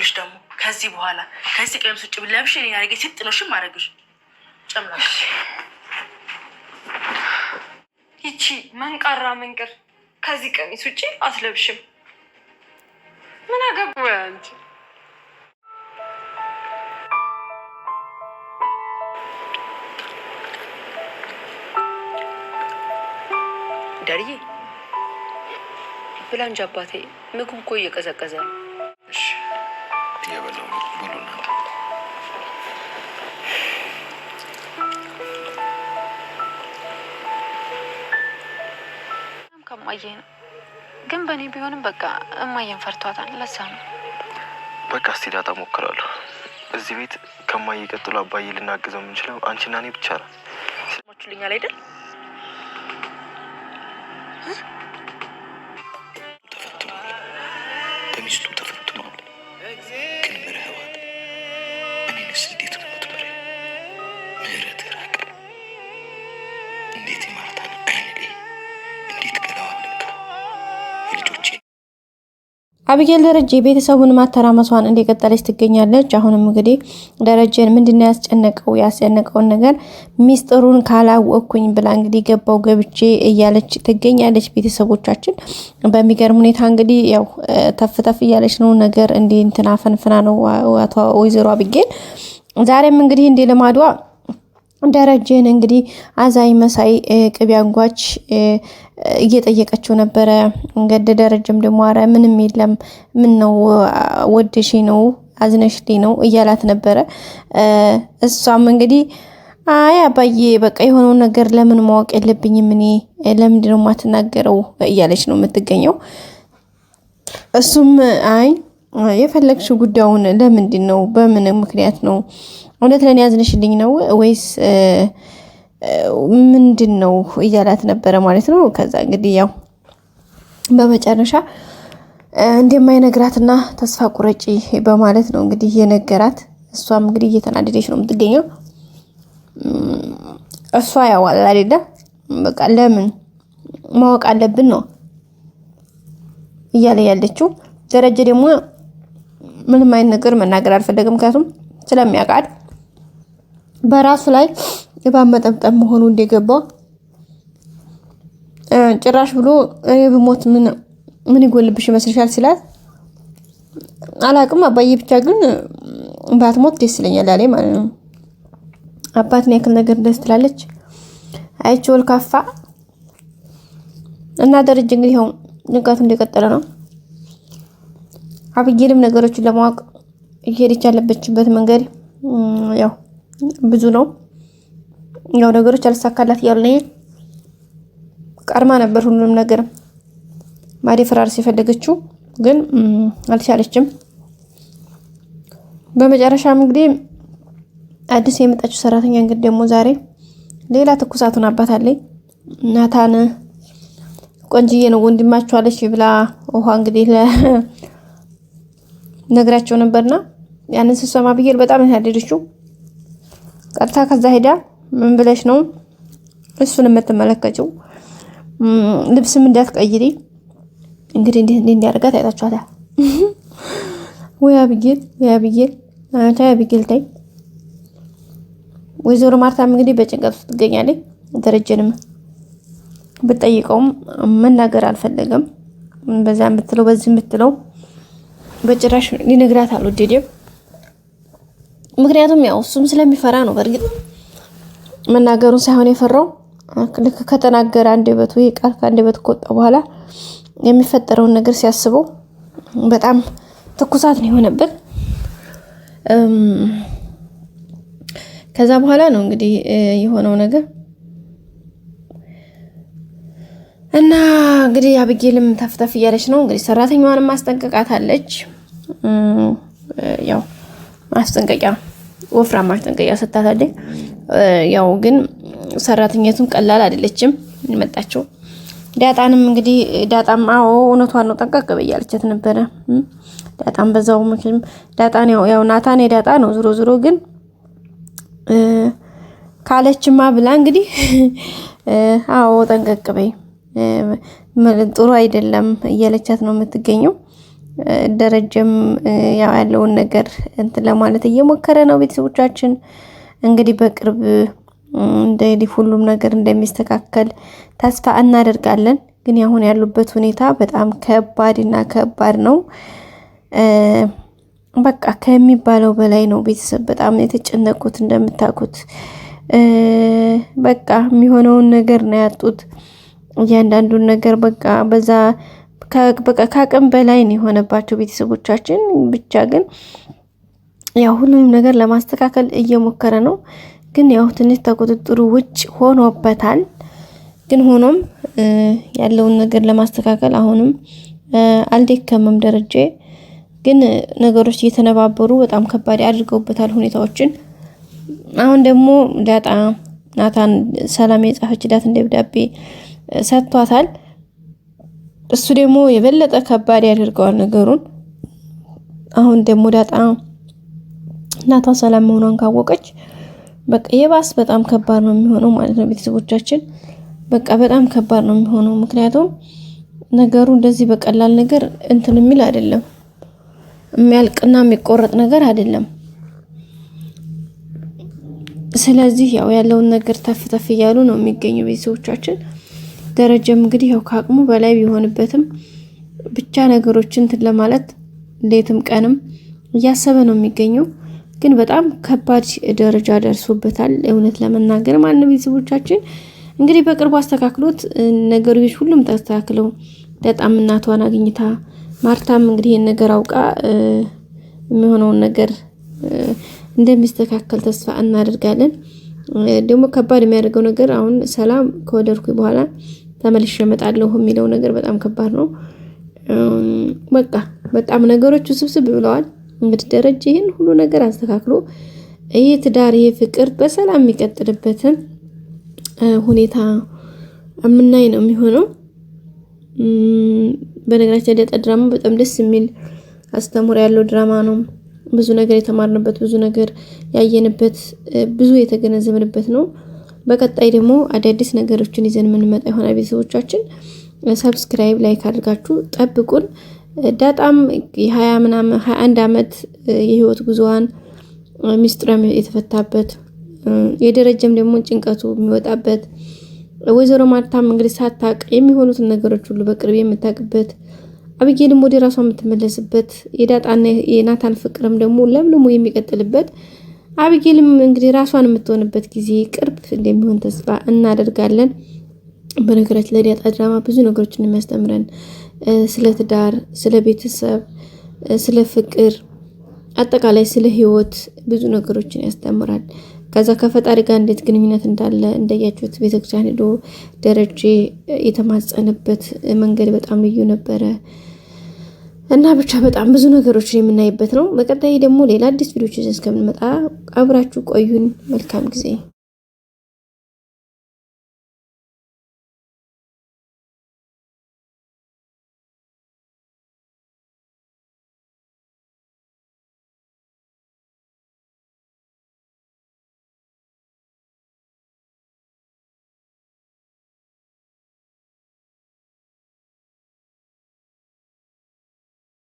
ይኸውልሽ ደግሞ ከዚህ በኋላ ከዚህ ቀሚስ ውጭ ብለብሽ እኔ ያረገ ሲጥሎሽም ማረግሽ ጨምላሽ ይቺ መንቃራ መንቅር ከዚህ ቀሚስ ውጭ አትለብሽም። ምን አገባው አንቺ? ዳርዬ ብላ እንጂ አባቴ ምግብ እኮ እየቀዘቀዘ ነው። እሺ እየበላሁ ነው። ብሉ እናንተ። ከማየ ነው ግን በእኔ ቢሆንም በቃ እማየን ፈርቷታል። ለሳ ነው በቃ እስቲ ዳጣ ሞክራለሁ። እዚህ ቤት ከማየ ቀጥሎ አባዬ ልናግዘው የምንችለው አንቺና እኔ ብቻ ነው። ሰማችሁልኛል አይደል? ተፈትኗል፣ በሚስቱ ተፈትኗል። ግን ምረህዋል። እኔንስ እንዴት ነው የምትምረኝ? ምህረት ራቅ። እንዴት የማርታን አይን ላይ እንዴት ገላዋልንካ የልጆቼ አብጌል ደረጀ ቤተሰቡን ማተራመሷን እንደቀጠለች ትገኛለች። አሁንም እንግዲህ ደረጀን ምንድነው ያስጨነቀውን ነገር ሚስጥሩን ካላወቅኩኝ ብላ እንግዲህ ገባው ገብቼ እያለች ትገኛለች። ቤተሰቦቻችን በሚገርም ሁኔታ እንግዲህ ያው ተፍተፍ እያለች ነው ነገር እንዴ እንትና ፈንፍና ነው አቶ ወይዘሮ አብጌል ዛሬም እንግዲህ እንደ ልማዷ ደረጀን እንግዲህ አዛይ መሳይ ቅቤ አንጓች እየጠየቀችው ነበረ። እንግዲህ ደረጀም ደግሞ አረ ምንም የለም ምን ነው ወደሽ ነው አዝነሽልኝ ነው እያላት ነበረ። እሷም እንግዲህ አይ አባዬ በቃ የሆነው ነገር ለምን ማወቅ የለብኝም እኔ ለምንድን ነው የማትናገረው እያለች ነው የምትገኘው። እሱም አይ የፈለግሽው ጉዳዩን ለምንድን ነው በምን ምክንያት ነው እውነት ለኔ ያዝነሽልኝ ነው ወይስ ምንድነው እያላት ነበረ ማለት ነው። ከዛ እንግዲህ ያው በመጨረሻ እንደማይነግራትና ተስፋ ቁረጪ በማለት ነው እንግዲህ የነገራት። እሷም እንግዲህ እየተናደደች ነው የምትገኘው። እሷ ያው አይደለ በቃ ለምን ማወቅ አለብን ነው እያለ ያለችው። ደረጀ ደግሞ ምንም አይነት ነገር መናገር አልፈለገም። ምክንያቱም ስለሚያውቃት በራሱ ላይ የባመጠምጠም መሆኑ እንደገባው ጭራሽ ብሎ እኔ ብሞት ምን ይጎልብሽ ይመስልሻል ሲላት አላቅም አባዬ ብቻ ግን ባትሞት ደስ ይለኛል አለ ማለት ነው። አባትን ያክል ነገር ደስ ትላለች አይቾል ካፋ እና ደረጀ እንግዲህ ያው ንቃቱ እንደቀጠለ ነው። አብጌልም ነገሮችን ለማወቅ እየሄደች ያለበችበት መንገድ ያው ብዙ ነው። ያው ነገሮች አልተሳካላት ያልነኝ ቀርማ ነበር ሁሉንም ነገር ማዲፈራርስ የፈለገችው ግን አልቻለችም። በመጨረሻም እንግዲህ አዲስ የመጣችው ሰራተኛ እንግዲህ ደግሞ ዛሬ ሌላ ትኩሳቱን አባታለኝ ናታን ቆንጂዬ ነው ወንድማችሁ አለች ብላ ውሃ እንግዲህ ነግራቸው ነበርና ያንን ሲሰማ አብጌል በጣም ያደረችው ቀጥታ ከዛ ሄዳ ምን ብለሽ ነው እሱን የምትመለከችው ልብስም እንዳትቀይሪ እንግዲህ እንዲያርጋት አይታችኋታል። ወይ አብጌል አብጌል ታይ ወይዘሮ ማርታም እንግዲህ በጭንቀት ውስጥ ትገኛለች። ደረጀንም ብትጠይቀውም መናገር አልፈለገም። በዛም ብትለው በዚህም ብትለው በጭራሽ ሊነግራት አልወደደም። ምክንያቱም ያው እሱም ስለሚፈራ ነው። በርግጥ መናገሩን ሳይሆን የፈራው ልክ ከተናገረ አንደበቱ ይቃል ከአንደበቱ ከወጣ በኋላ የሚፈጠረውን ነገር ሲያስበው በጣም ትኩሳት ነው የሆነበት። ከዛ በኋላ ነው እንግዲህ የሆነው ነገር እና እንግዲህ አብጌልም ተፍተፍ እያለች ነው እንግዲህ ሰራተኛዋንም ማስጠንቀቃታለች። ያው ማስጠንቀቂያ ወፍራም ማስጠንቀቂያ ሰጣታለች። ያው ግን ሰራተኛቱን ቀላል አይደለችም መጣቸው። ዳጣንም እንግዲህ ዳጣም አዎ እውነቷን ነው ጠንቀቅ በያለቻት ነበረ። ዳጣም በዛው ምክንያቱም ዳጣን ያው ናታን የዳጣ ነው ዝሮ ግን ካለችማ ብላ እንግዲህ አዎ ጠንቀቅ በይ ጥሩ አይደለም እያለቻት ነው የምትገኘው። ደረጀም ያው ያለውን ነገር እንትን ለማለት እየሞከረ ነው። ቤተሰቦቻችን እንግዲህ በቅርብ እንደ ሁሉም ነገር እንደሚስተካከል ተስፋ እናደርጋለን። ግን አሁን ያሉበት ሁኔታ በጣም ከባድ ነው። በቃ ከሚባለው በላይ ነው። ቤተሰብ በጣም የተጨነቁት እንደምታውቁት በቃ የሚሆነውን ነገር ነው ያጡት። እያንዳንዱን ነገር በቃ ከአቅም በላይ ነው የሆነባቸው ቤተሰቦቻችን። ብቻ ግን ያው ሁሉንም ነገር ለማስተካከል እየሞከረ ነው። ግን ያው ትንሽ ከቁጥጥሩ ውጭ ሆኖበታል። ግን ሆኖም ያለውን ነገር ለማስተካከል አሁንም አልደከመም ደረጀ። ግን ነገሮች እየተነባበሩ በጣም ከባድ አድርገውበታል ሁኔታዎችን። አሁን ደግሞ ዳጣ ናታን ሰላም የጻፈችላትን ደብዳቤ ሰጥቷታል። እሱ ደግሞ የበለጠ ከባድ ያደርገዋል ነገሩን። አሁን ደግሞ ዳጣ ናታን ሰላም መሆኗን ካወቀች በቃ የባስ በጣም ከባድ ነው የሚሆነው ማለት ነው። ቤተሰቦቻችን በቃ በጣም ከባድ ነው የሚሆነው። ምክንያቱም ነገሩ እንደዚህ በቀላል ነገር እንትን የሚል አይደለም፣ የሚያልቅና የሚቆረጥ ነገር አይደለም። ስለዚህ ያው ያለውን ነገር ተፍ እያሉ ነው የሚገኙ ቤተሰቦቻችን። ደረጀም እንግዲህ ያው ከአቅሙ በላይ ቢሆንበትም ብቻ ነገሮችን እንትን ለማለት ሌትም ቀንም እያሰበ ነው የሚገኘው። ግን በጣም ከባድ ደረጃ ደርሶበታል እውነት ለመናገር ማለት ቤተሰቦቻችን። እንግዲህ በቅርቡ አስተካክሎት ነገሮች ሁሉም ተስተካክለው በጣም እናቷን አግኝታ ማርታም እንግዲህ ይሄን ነገር አውቃ የሚሆነውን ነገር እንደሚስተካከል ተስፋ እናደርጋለን። ደግሞ ከባድ የሚያደርገው ነገር አሁን ሰላም ከወለድኩ በኋላ ተመልሼ እመጣለሁ የሚለው ነገር በጣም ከባድ ነው። በቃ በጣም ነገሮች ውስብስብ ብለዋል። እንግዲህ ደረጀ ይሄን ሁሉ ነገር አስተካክሎ ይሄ ትዳር ይሄ ፍቅር በሰላም የሚቀጥልበትን ሁኔታ የምናይ ነው የሚሆነው። በነገራችን ላይ ድራማ በጣም ደስ የሚል አስተምሮ ያለው ድራማ ነው። ብዙ ነገር የተማርንበት፣ ብዙ ነገር ያየንበት፣ ብዙ የተገነዘብንበት ነው። በቀጣይ ደግሞ አዳዲስ ነገሮችን ይዘን የምንመጣ ይሆናል። ቤተሰቦቻችን ሰብስክራይብ፣ ላይክ አድርጋችሁ ጠብቁን። ዳጣም የ21 ዓመት የህይወት ጉዞዋን ሚስጥሯም የተፈታበት የደረጀም ደግሞ ጭንቀቱ የሚወጣበት ወይዘሮ ማርታም እንግዲህ ሳታቅ የሚሆኑትን ነገሮች ሁሉ በቅርብ የምታውቅበት አብጌልም ወደ ራሷ የምትመለስበት የዳጣና የናታን ፍቅርም ደግሞ ለምልሞ የሚቀጥልበት አብጌልም እንግዲህ ራሷን የምትሆንበት ጊዜ ቅርብ እንደሚሆን ተስፋ እናደርጋለን። በነገራችን ላይ ዳጣ ድራማ ብዙ ነገሮችን የሚያስተምረን ስለ ትዳር፣ ስለ ቤተሰብ፣ ስለ ፍቅር፣ አጠቃላይ ስለ ህይወት ብዙ ነገሮችን ያስተምራል። ከዛ ከፈጣሪ ጋር እንዴት ግንኙነት እንዳለ እንደያችሁት ቤተክርስቲያን ሄዶ ደረጀ የተማጸነበት መንገድ በጣም ልዩ ነበረ እና ብቻ በጣም ብዙ ነገሮችን የምናይበት ነው። በቀጣይ ደግሞ ሌላ አዲስ ቪዲዮዎች እስከምንመጣ አብራችሁ ቆዩን። መልካም ጊዜ